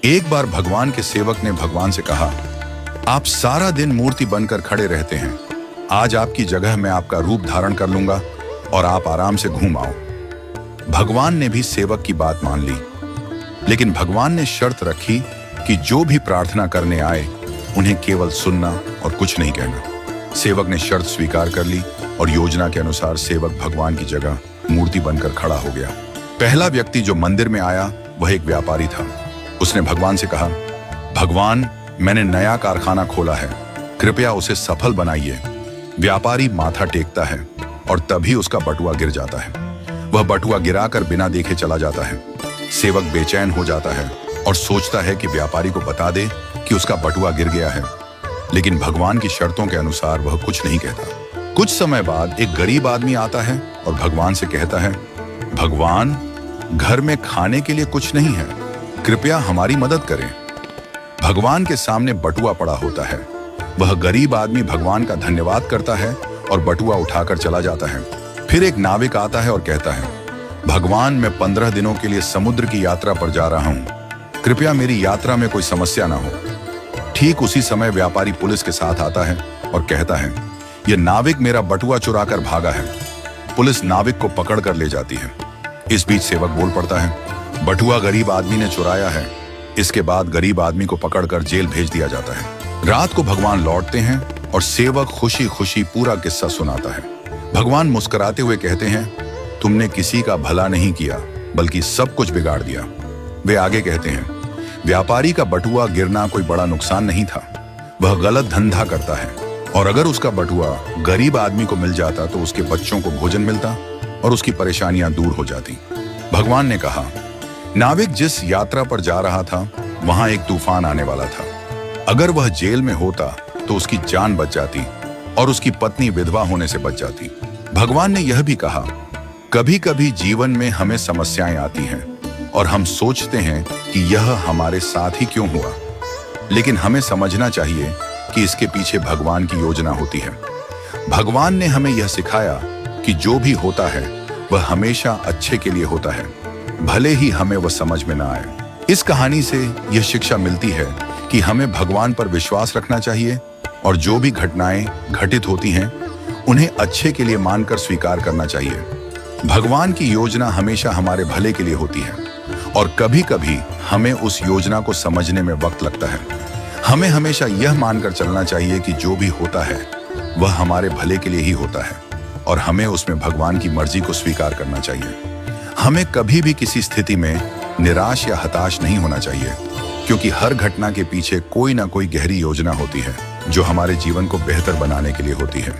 एक बार भगवान के सेवक ने भगवान से कहा, आप सारा दिन मूर्ति बनकर खड़े रहते हैं, आज आपकी जगह मैं आपका रूप धारण कर लूंगा और आप आराम से घूम आओ। भगवान ने भी सेवक की बात मान ली, लेकिन भगवान ने शर्त रखी कि जो भी प्रार्थना करने आए उन्हें केवल सुनना और कुछ नहीं कहना। सेवक ने शर्त स्वीकार कर ली और योजना के अनुसार सेवक भगवान की जगह मूर्ति बनकर खड़ा हो गया। पहला व्यक्ति जो मंदिर में आया वह एक व्यापारी था। उसने भगवान से कहा, भगवान, मैंने नया कारखाना खोला है, कृपया उसे सफल बनाइए। व्यापारी माथा टेकता है और तभी उसका बटुआ गिर जाता है। वह बटुआ गिराकर बिना देखे चला जाता है। सेवक बेचैन हो जाता है और सोचता है कि व्यापारी को बता दे कि उसका बटुआ गिर गया है, लेकिन भगवान की शर्तों के अनुसार वह कुछ नहीं कहता। कुछ समय बाद एक गरीब आदमी आता है और भगवान से कहता है, भगवान, घर में खाने के लिए कुछ नहीं है, कृपया हमारी मदद करें। भगवान के सामने बटुआ पड़ा होता है। वह गरीब आदमी भगवान का धन्यवाद करता है और बटुआ उठाकर चला जाता है। फिर एक नाविक आता है और कहता है, भगवान, मैं 15 दिनों के लिए समुद्र की यात्रा पर जा रहा हूं, कृपया मेरी यात्रा में कोई समस्या ना हो। ठीक उसी समय व्यापारी पुलिस के साथ आता है और कहता है, यह नाविक मेरा बटुआ चुराकर भागा है। पुलिस नाविक को पकड़ कर ले जाती है। इस बीच सेवक बोल पड़ता है, बटुआ गरीब आदमी ने चुराया है। इसके बाद गरीब आदमी को पकड़कर जेल भेज दिया जाता है। रात को भगवान लौटते हैं और सेवक खुशी खुशी पूरा किस्सा सुनाता है। भगवान मुस्कुराते हुए कहते हैं, तुमने किसी का भला नहीं किया बल्कि सब कुछ बिगाड़ दिया। वे आगे कहते हैं, व्यापारी का बटुआ गिरना कोई बड़ा नुकसान नहीं था, वह गलत धंधा करता है, और अगर उसका बटुआ गरीब आदमी को मिल जाता तो उसके बच्चों को भोजन मिलता और उसकी परेशानियां दूर हो जाती। भगवान ने कहा, नाविक जिस यात्रा पर जा रहा था वहां एक तूफान आने वाला था। अगर वह जेल में होता तो उसकी जान बच जाती और उसकी पत्नी विधवा होने से बच जाती। भगवान ने यह भी कहा, कभी कभी जीवन में हमें समस्याएं आती हैं और हम सोचते हैं कि यह हमारे साथ ही क्यों हुआ, लेकिन हमें समझना चाहिए कि इसके पीछे भगवान की योजना होती है। भगवान ने हमें यह सिखाया कि जो भी होता है वह हमेशा अच्छे के लिए होता है, भले ही हमें वह समझ में ना आए। इस कहानी से यह शिक्षा मिलती है कि हमें भगवान पर विश्वास रखना चाहिए और जो भी घटनाएं घटित होती हैं उन्हें अच्छे के लिए मानकर स्वीकार करना चाहिए। भगवान की योजना हमेशा हमारे भले के लिए होती है और कभी कभी हमें उस योजना को समझने में वक्त लगता है। हमें हमेशा यह मानकर चलना चाहिए कि जो भी होता है वह हमारे भले के लिए ही होता है और हमें उसमें भगवान की मर्जी को स्वीकार करना चाहिए। हमें कभी भी किसी स्थिति में निराश या हताश नहीं होना चाहिए, क्योंकि हर घटना के पीछे कोई ना कोई गहरी योजना होती है जो हमारे जीवन को बेहतर बनाने के लिए होती है।